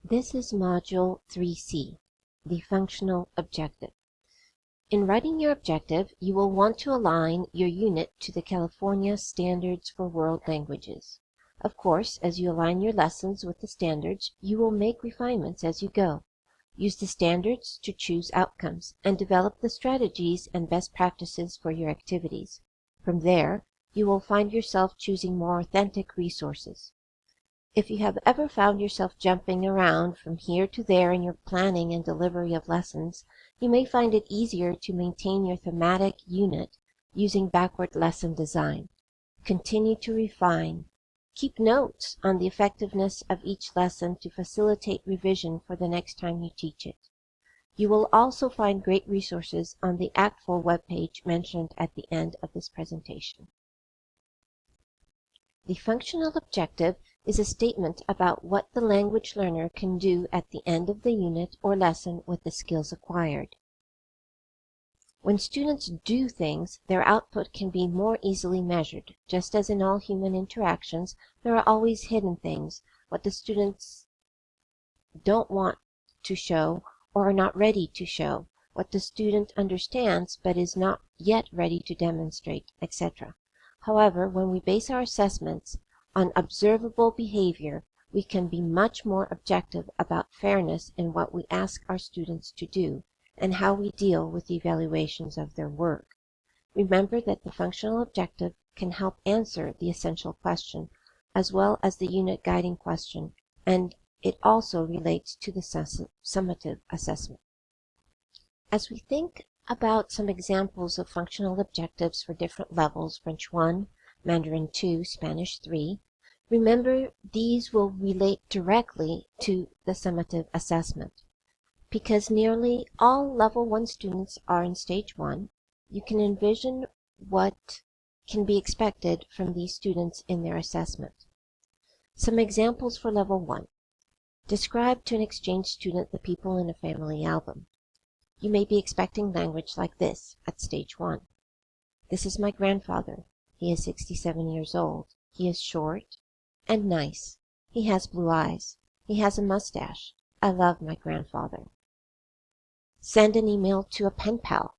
This is Module 3C, the Functional Objective. In writing your objective, you will want to align your unit to the California Standards for World Languages. Of course, as you align your lessons with the standards, you will make refinements as you go. Use the standards to choose outcomes and develop the strategies and best practices for your activities. From there, you will find yourself choosing more authentic resources. If you have ever found yourself jumping around from here to there in your planning and delivery of lessons, you may find it easier to maintain your thematic unit using backward lesson design. Continue to refine. Keep notes on the effectiveness of each lesson to facilitate revision for the next time you teach it. You will also find great resources on the ACTFL webpage mentioned at the end of this presentation. The functional objective is a statement about what the language learner can do at the end of the unit or lesson with the skills acquired. When students do things, their output can be more easily measured. Just as in all human interactions, there are always hidden things, what the students don't want to show or are not ready to show, what the student understands but is not yet ready to demonstrate, etc. However, when we base our assessments on observable behavior, we can be much more objective about fairness in what we ask our students to do and how we deal with the evaluations of their work. Remember that the functional objective can help answer the essential question as well as the unit guiding question, and it also relates to the summative assessment. As we think about some examples of functional objectives for different levels, French 1, Mandarin 2, Spanish 3, remember these will relate directly to the summative assessment. Because nearly all Level 1 students are in Stage 1, you can envision what can be expected from these students in their assessment. Some examples for Level 1. Describe to an exchange student the people in a family album. You may be expecting language like this at Stage 1. This is my grandfather. He is 67 years old. He is short and nice. He has blue eyes. He has a mustache. I love my grandfather. Send an email to a pen pal.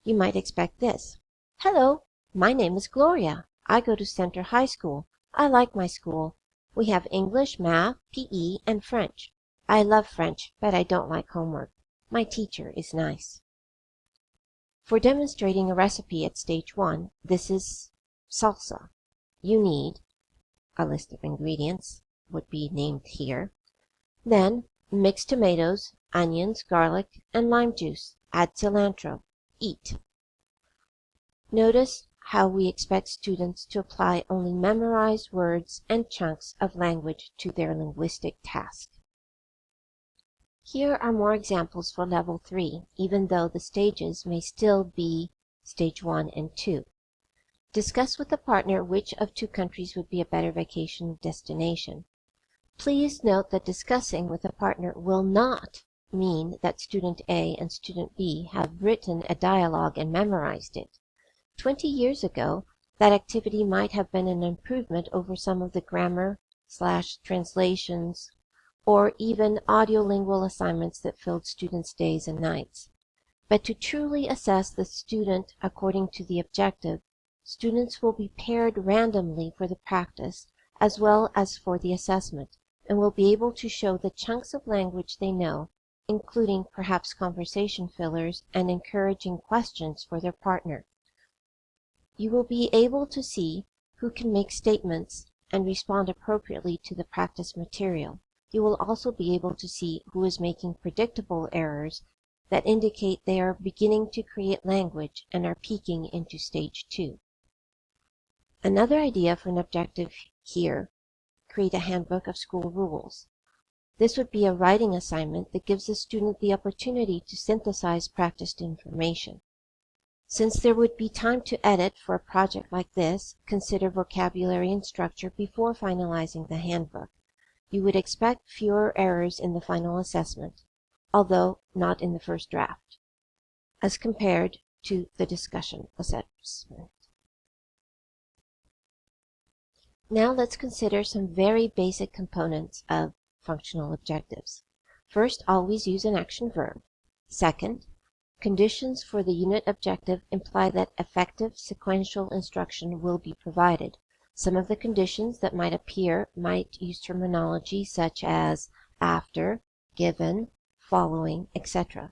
You might expect this. Hello, my name is Gloria. I go to Center High School. I like my school. We have English, Math, PE, and French. I love French, but I don't like homework. My teacher is nice. For demonstrating a recipe at Stage 1, this is salsa. You need a list of ingredients, would be named here. Then, mix tomatoes, onions, garlic, and lime juice. Add cilantro. Eat. Notice how we expect students to apply only memorized words and chunks of language to their linguistic task. Here are more examples for Level 3, even though the stages may still be Stage 1 and 2. Discuss with the partner which of two countries would be a better vacation destination. Please note that discussing with a partner will not mean that Student A and Student B have written a dialogue and memorized it. 20 years ago, that activity might have been an improvement over some of the grammar/translations or even audiolingual assignments that filled students' days and nights. But to truly assess the student according to the objective, students will be paired randomly for the practice as well as for the assessment, and will be able to show the chunks of language they know, including perhaps conversation fillers and encouraging questions for their partner. You will be able to see who can make statements and respond appropriately to the practice material. You will also be able to see who is making predictable errors that indicate they are beginning to create language and are peeking into Stage 2. Another idea for an objective here, create a handbook of school rules. This would be a writing assignment that gives the student the opportunity to synthesize practiced information. Since there would be time to edit for a project like this, consider vocabulary and structure before finalizing the handbook. You would expect fewer errors in the final assessment, although not in the first draft, as compared to the discussion assessment. Now let's consider some very basic components of functional objectives. First, always use an action verb. Second, conditions for the unit objective imply that effective sequential instruction will be provided. Some of the conditions that might appear might use terminology such as after, given, following, etc.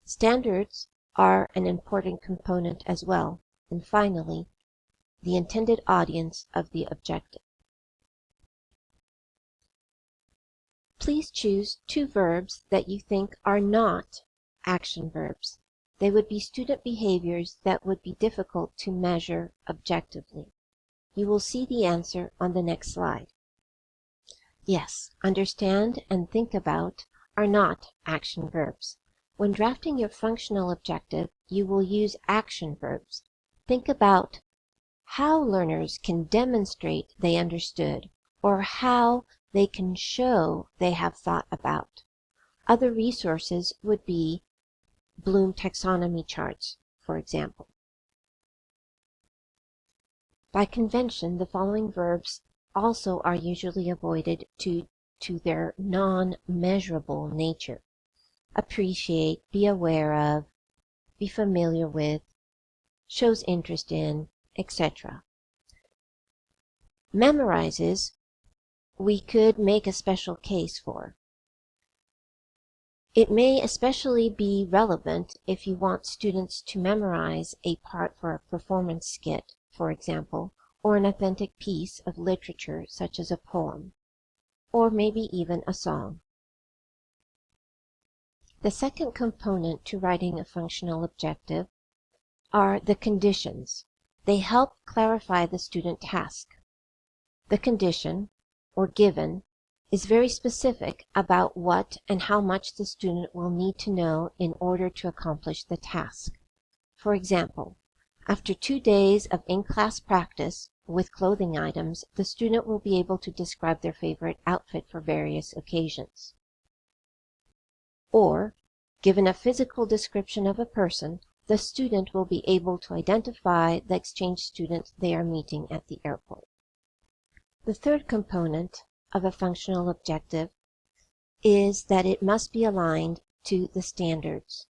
Standards are an important component as well. And finally, the intended audience of the objective. Please choose 2 verbs that you think are not action verbs. They would be student behaviors that would be difficult to measure objectively. You will see the answer on the next slide. Yes, understand and think about are not action verbs. When drafting your functional objective, you will use action verbs. Think about how learners can demonstrate they understood, or how they can show they have thought about. Other resources would be Bloom taxonomy charts, for example. By convention, the following verbs also are usually avoided due to their non-measurable nature. Appreciate, be aware of, be familiar with, shows interest in, etc. Memorizes, we could make a special case for. It may especially be relevant if you want students to memorize a part for a performance skit, for example, or an authentic piece of literature such as a poem, or maybe even a song. The second component to writing a functional objective are the conditions. They help clarify the student task. The condition, or given, is very specific about what and how much the student will need to know in order to accomplish the task. For example, after 2 days of in-class practice with clothing items, the student will be able to describe their favorite outfit for various occasions. Or, given a physical description of a person, the student will be able to identify the exchange student they are meeting at the airport. The third component of a functional objective is that it must be aligned to the standards,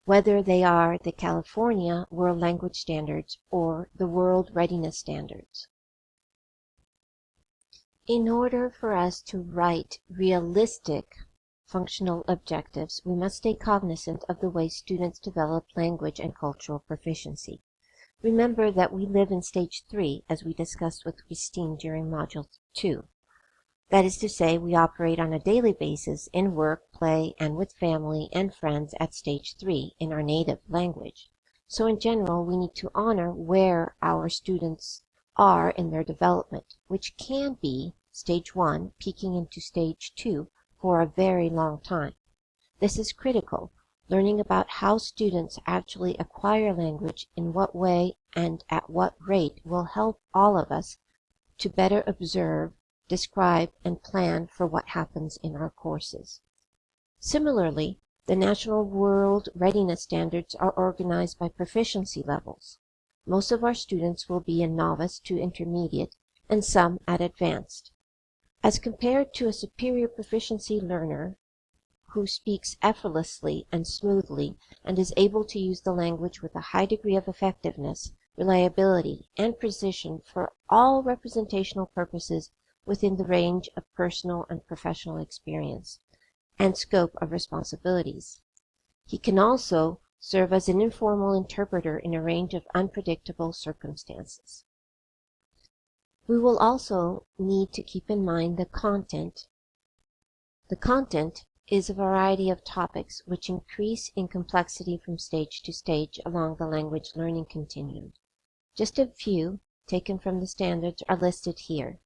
whether they are the California World Language Standards or the World Readiness Standards. In order for us to write realistic functional objectives, we must stay cognizant of the way students develop language and cultural proficiency. Remember that we live in Stage 3, as we discussed with Christine during Module 2. That is to say, we operate on a daily basis in work, play, and with family and friends at Stage 3 in our native language. So in general, we need to honor where our students are in their development, which can be Stage 1 peaking into Stage 2 for a very long time. This is critical. Learning about how students actually acquire language, in what way and at what rate, will help all of us to better observe, describe, and plan for what happens in our courses. Similarly, the National World Readiness Standards are organized by proficiency levels. Most of our students will be in novice to intermediate, and some at advanced. As compared to a superior proficiency learner who speaks effortlessly and smoothly and is able to use the language with a high degree of effectiveness, reliability, and precision for all representational purposes within the range of personal and professional experience and scope of responsibilities. He can also serve as an informal interpreter in a range of unpredictable circumstances. We will also need to keep in mind the content. The content is a variety of topics which increase in complexity from stage to stage along the language learning continuum. Just a few, taken from the standards, are listed here.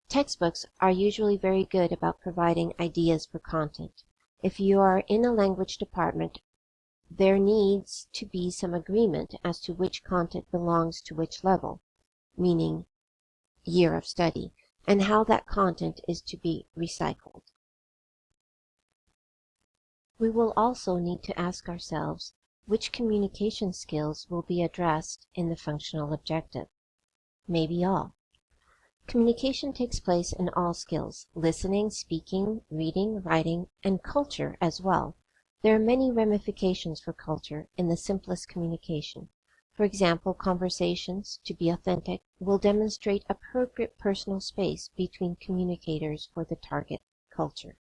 Textbooks are usually very good about providing ideas for content. If you are in a language department, there needs to be some agreement as to which content belongs to which level, meaning year of study, and how that content is to be recycled. We will also need to ask ourselves which communication skills will be addressed in the functional objective. Maybe all. Communication takes place in all skills: listening, speaking, reading, writing, and culture as well. There are many ramifications for culture in the simplest communication. For example, conversations, to be authentic, will demonstrate appropriate personal space between communicators for the target culture.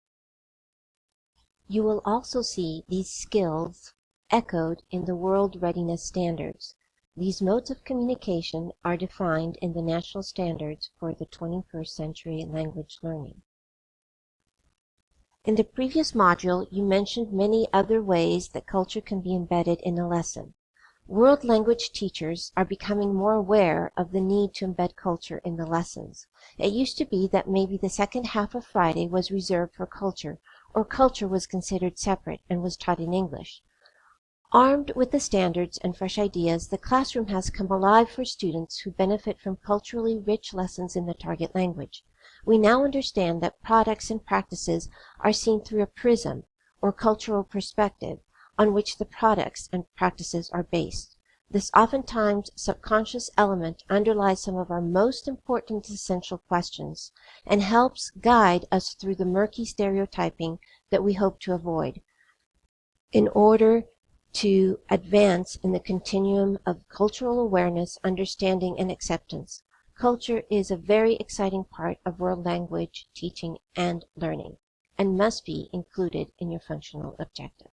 You will also see these skills echoed in the World Readiness Standards. These modes of communication are defined in the national standards for the 21st century language learning. In the previous module, you mentioned many other ways that culture can be embedded in a lesson. World language teachers are becoming more aware of the need to embed culture in the lessons. It used to be that maybe the second half of Friday was reserved for culture, or culture was considered separate and was taught in English. Armed with the standards and fresh ideas, the classroom has come alive for students who benefit from culturally rich lessons in the target language. We now understand that products and practices are seen through a prism, or cultural perspective, on which the products and practices are based. This oftentimes subconscious element underlies some of our most important essential questions and helps guide us through the murky stereotyping that we hope to avoid in order to advance in the continuum of cultural awareness, understanding, and acceptance. Culture is a very exciting part of world language teaching and learning, and must be included in your functional objective.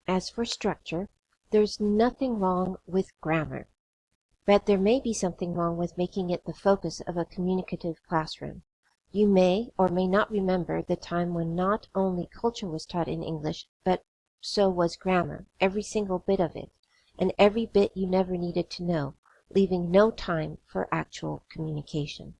As for structure, there's nothing wrong with grammar, but there may be something wrong with making it the focus of a communicative classroom. You may or may not remember the time when not only culture was taught in English, but so was grammar, every single bit of it, and every bit you never needed to know, leaving no time for actual communication.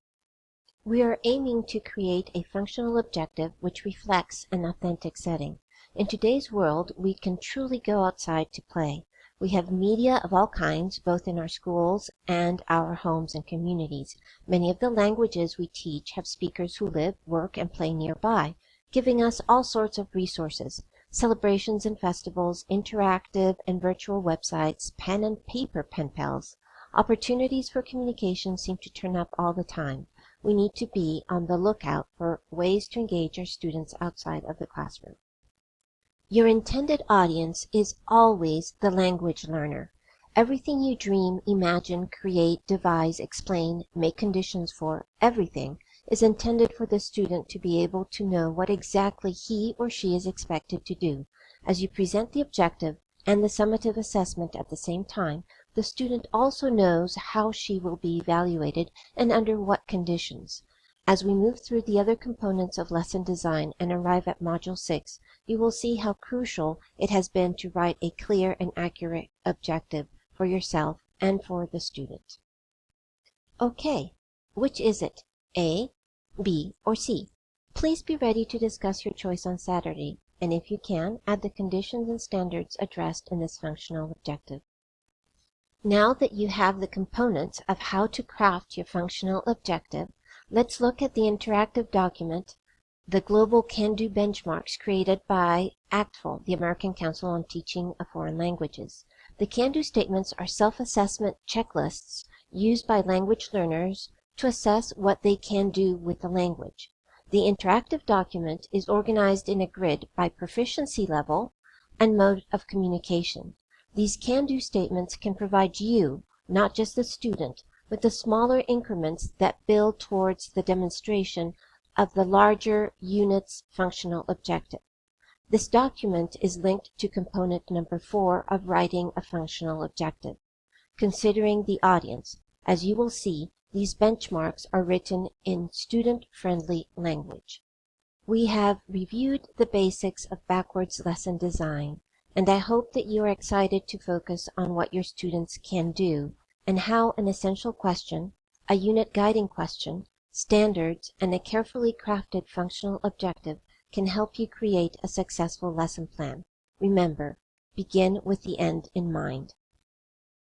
We are aiming to create a functional objective which reflects an authentic setting. In today's world, we can truly go outside to play. We have media of all kinds, both in our schools and our homes and communities. Many of the languages we teach have speakers who live, work, and play nearby, giving us all sorts of resources: celebrations and festivals, interactive and virtual websites, pen and paper pen pals. Opportunities for communication seem to turn up all the time. We need to be on the lookout for ways to engage our students outside of the classroom. Your intended audience is always the language learner. Everything you dream, imagine, create, devise, explain, make conditions for, everything is intended for the student to be able to know what exactly he or she is expected to do. As you present the objective and the summative assessment at the same time, the student also knows how she will be evaluated and under what conditions. As we move through the other components of lesson design and arrive at Module 6, you will see how crucial it has been to write a clear and accurate objective for yourself and for the student. Okay, which is it? A, B, or C? Please be ready to discuss your choice on Saturday, and if you can, add the conditions and standards addressed in this functional objective. Now that you have the components of how to craft your functional objective, let's look at the interactive document, the Global Can-Do Benchmarks created by ACTFL, the American Council on Teaching of Foreign Languages. The Can-Do statements are self-assessment checklists used by language learners to assess what they can do with the language. The interactive document is organized in a grid by proficiency level and mode of communication. These can-do statements can provide you, not just the student, with the smaller increments that build towards the demonstration of the larger unit's functional objective. This document is linked to component number 4 of writing a functional objective. Considering the audience, as you will see, these benchmarks are written in student-friendly language. We have reviewed the basics of backwards lesson design, and I hope that you are excited to focus on what your students can do and how an essential question, a unit guiding question, standards, and a carefully crafted functional objective can help you create a successful lesson plan. Remember, begin with the end in mind.